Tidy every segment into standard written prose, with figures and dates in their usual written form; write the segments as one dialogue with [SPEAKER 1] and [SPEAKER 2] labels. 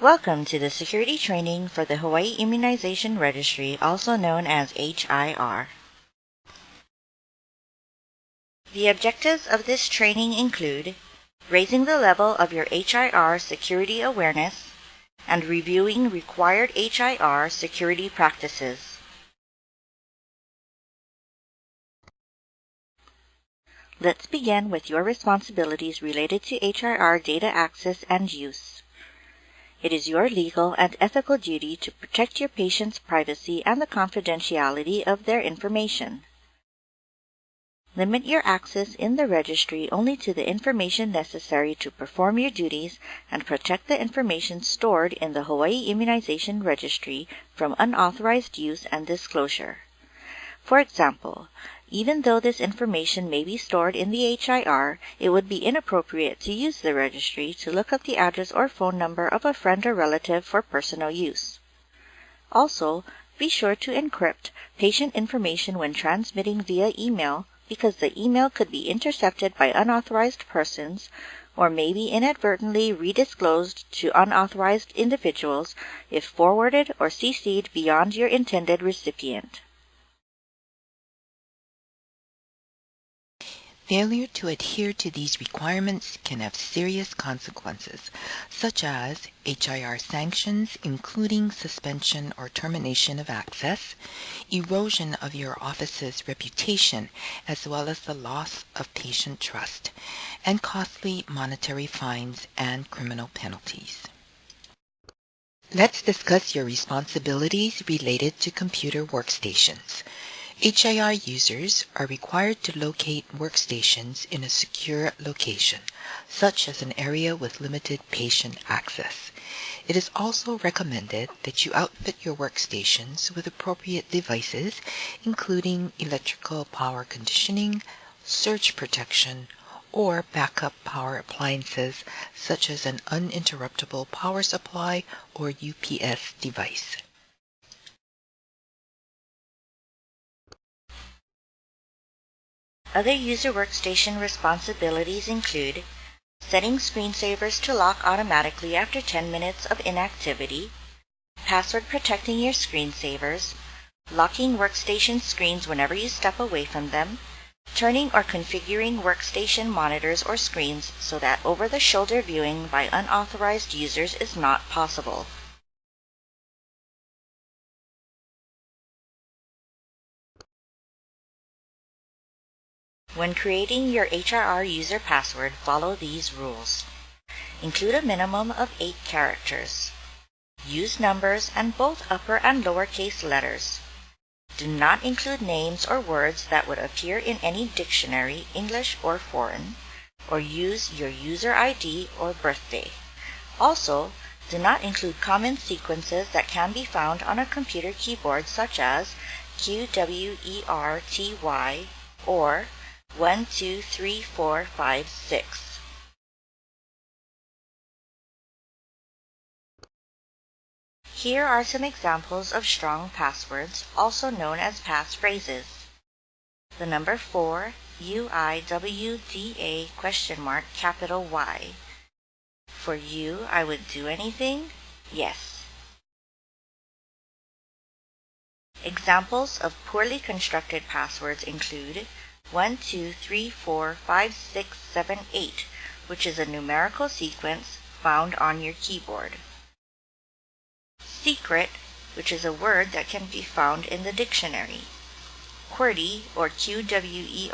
[SPEAKER 1] Welcome to the security training for the Hawaii Immunization Registry, also known as HIR. The objectives of this training include raising the level of your HIR security awareness and reviewing required HIR security practices. Let's begin with your responsibilities related to HIR data access and use. It is your legal and ethical duty to protect your patient's privacy and the confidentiality of their information. Limit your access in the registry only to the information necessary to perform your duties and protect the information stored in the Hawaii Immunization Registry from unauthorized use and disclosure. For example, even though this information may be stored in the HIR, it would be inappropriate to use the registry to look up the address or phone number of a friend or relative for personal use. Also, be sure to encrypt patient information when transmitting via email because the email could be intercepted by unauthorized persons or may be inadvertently redisclosed to unauthorized individuals if forwarded or CC'd beyond your intended recipient.
[SPEAKER 2] Failure to adhere to these requirements can have serious consequences, such as HIR sanctions, including suspension or termination of access, erosion of your office's reputation, as well as the loss of patient trust, and costly monetary fines and criminal penalties. Let's discuss your responsibilities related to computer workstations. HIR users are required to locate workstations in a secure location, such as an area with limited patient access. It is also recommended that you outfit your workstations with appropriate devices, including electrical power conditioning, surge protection, or backup power appliances such as an uninterruptible power supply or UPS device.
[SPEAKER 1] Other user workstation responsibilities include setting screensavers to lock automatically after 10 minutes of inactivity, password protecting your screensavers, locking workstation screens whenever you step away from them, turning or configuring workstation monitors or screens so that over-the-shoulder viewing by unauthorized users is not possible. When creating your HIR user password, follow these rules. Include a minimum of 8 characters. Use numbers and both upper and lowercase letters. Do not include names or words that would appear in any dictionary, English or foreign, or use your user ID or birthday. Also, do not include common sequences that can be found on a computer keyboard such as QWERTY or 1, 2, 3, 4, 5, 6. Here are some examples of strong passwords, also known as passphrases. The number 4, UIWDA capital Y. For you, I would do anything? Yes. Examples of poorly constructed passwords include 1, 2, 3, 4, 5, 6, 7, 8, which is a numerical sequence found on your keyboard. Secret, which is a word that can be found in the dictionary. QWERTY, or QWERTY,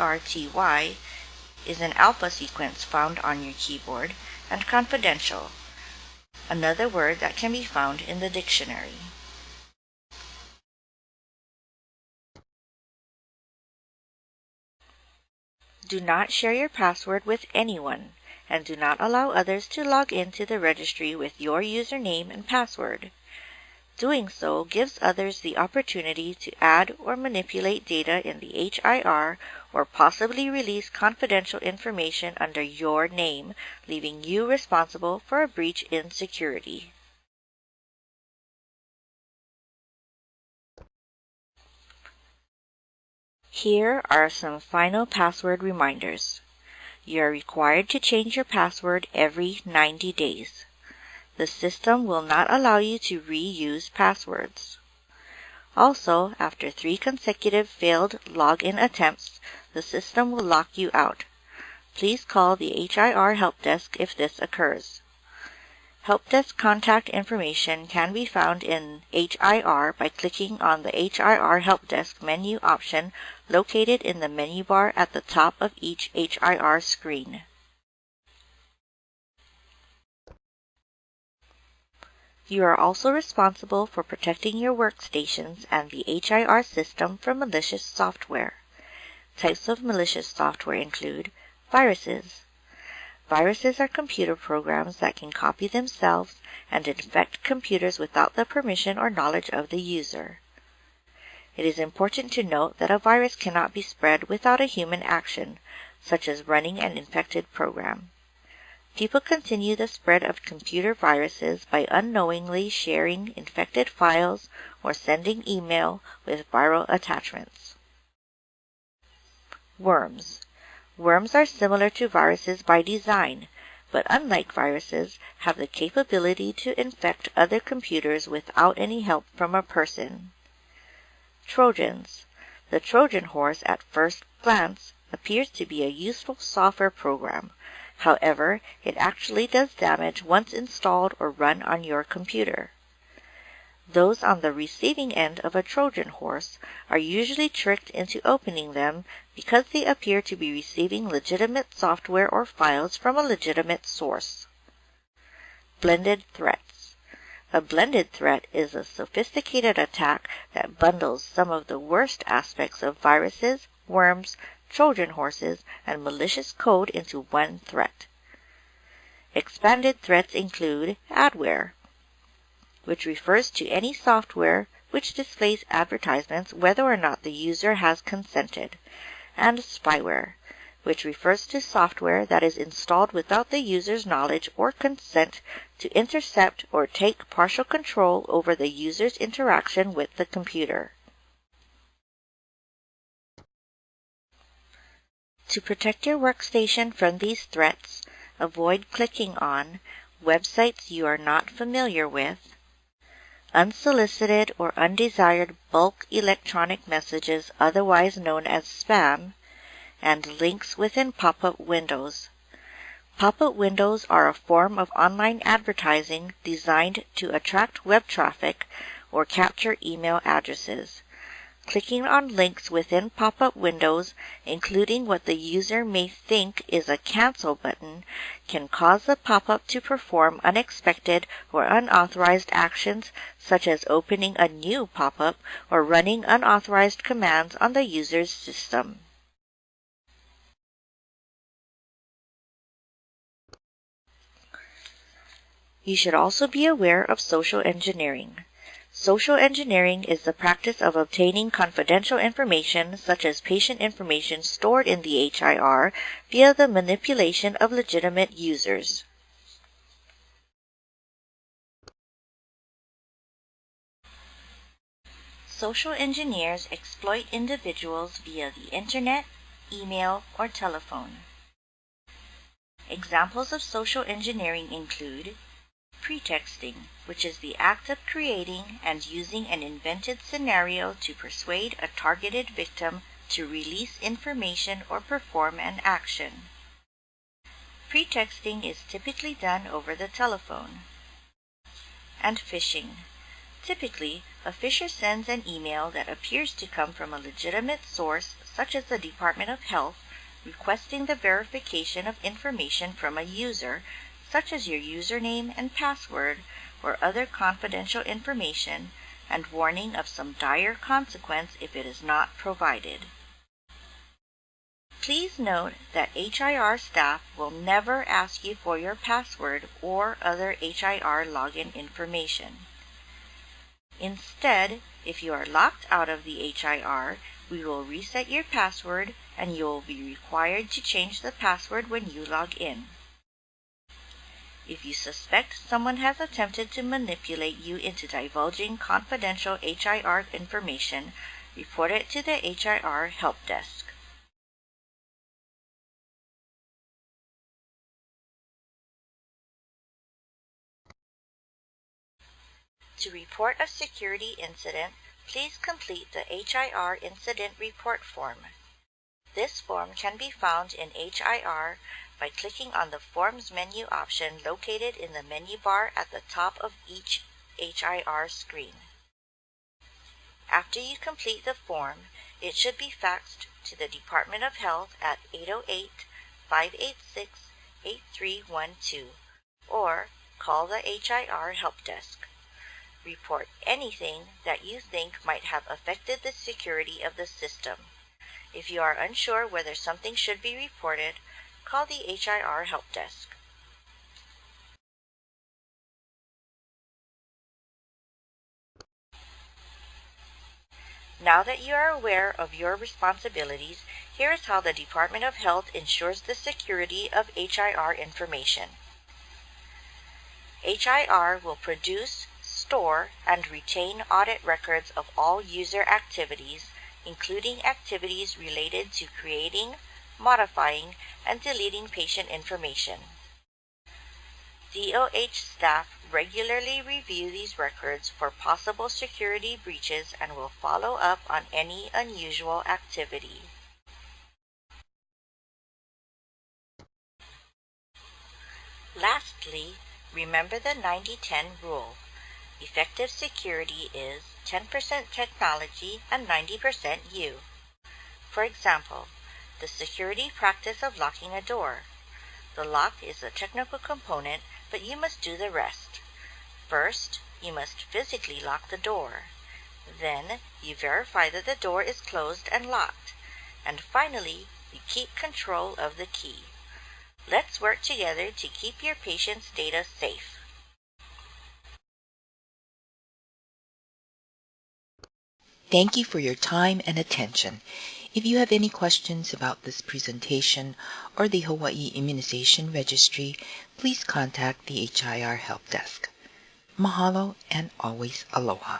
[SPEAKER 1] is an alpha sequence found on your keyboard, and confidential, another word that can be found in the dictionary. Do not share your password with anyone, and do not allow others to log into the registry with your username and password. Doing so gives others the opportunity to add or manipulate data in the HIR or possibly release confidential information under your name, leaving you responsible for a breach in security. Here are some final password reminders. You are required to change your password every 90 days. The system will not allow you to reuse passwords. Also, after 3 consecutive failed login attempts, the system will lock you out. Please call the HIR help desk if this occurs. Help desk contact information can be found in HIR by clicking on the HIR help desk menu option located in the menu bar at the top of each HIR screen. You are also responsible for protecting your workstations and the HIR system from malicious software. Types of malicious software include viruses. Viruses are computer programs that can copy themselves and infect computers without the permission or knowledge of the user. It is important to note that a virus cannot be spread without a human action, such as running an infected program. People continue the spread of computer viruses by unknowingly sharing infected files or sending email with viral attachments. Worms. Worms are similar to viruses by design, but unlike viruses, have the capability to infect other computers without any help from a person. Trojans. The Trojan horse at first glance appears to be a useful software program. However, it actually does damage once installed or run on your computer. Those on the receiving end of a Trojan horse are usually tricked into opening them because they appear to be receiving legitimate software or files from a legitimate source. Blended threats. A blended threat is a sophisticated attack that bundles some of the worst aspects of viruses, worms, Trojan horses, and malicious code into one threat. Expanded threats include adware, which refers to any software which displays advertisements whether or not the user has consented, and spyware, which refers to software that is installed without the user's knowledge or consent to intercept or take partial control over the user's interaction with the computer. To protect your workstation from these threats, avoid clicking on websites you are not familiar with, unsolicited or undesired bulk electronic messages otherwise known as spam, and links within pop-up windows. Pop-up windows are a form of online advertising designed to attract web traffic or capture email addresses. Clicking on links within pop-up windows, including what the user may think is a cancel button, can cause the pop-up to perform unexpected or unauthorized actions such as opening a new pop-up or running unauthorized commands on the user's system. You should also be aware of social engineering. Social engineering is the practice of obtaining confidential information such as patient information stored in the HIR via the manipulation of legitimate users. Social engineers exploit individuals via the internet, email, or telephone. Examples of social engineering include pretexting, which is the act of creating and using an invented scenario to persuade a targeted victim to release information or perform an action. Pretexting is typically done over the telephone. And phishing. Typically, a phisher sends an email that appears to come from a legitimate source, such as the Department of Health, requesting the verification of information from a user, such as your username and password or other confidential information, and warning of some dire consequence if it is not provided. Please note that HIR staff will never ask you for your password or other HIR login information. Instead, if you are locked out of the HIR, we will reset your password and you will be required to change the password when you log in. If you suspect someone has attempted to manipulate you into divulging confidential HIR information, report it to the HIR help desk. To report a security incident, please complete the HIR Incident Report form. This form can be found in HIR by clicking on the Forms menu option located in the menu bar at the top of each HIR screen. After you complete the form, it should be faxed to the Department of Health at 808-586-8312 or call the HIR Help Desk. Report anything that you think might have affected the security of the system. If you are unsure whether something should be reported, call the HIR Help Desk. Now that you are aware of your responsibilities, here is how the Department of Health ensures the security of HIR information. HIR will produce, store, and retain audit records of all user activities, including activities related to creating, modifying, and deleting patient information. DOH staff regularly review these records for possible security breaches and will follow up on any unusual activity. Lastly, remember the 90-10 rule. Effective security is 10% technology and 90% you. For example, the security practice of locking a door. The lock is a technical component, but you must do the rest. First, you must physically lock the door. Then, you verify that the door is closed and locked. And finally, you keep control of the key. Let's work together to keep your patient's data safe.
[SPEAKER 2] Thank you for your time and attention. If you have any questions about this presentation or the Hawaii Immunization Registry, please contact the HIR Help Desk. Mahalo and always aloha.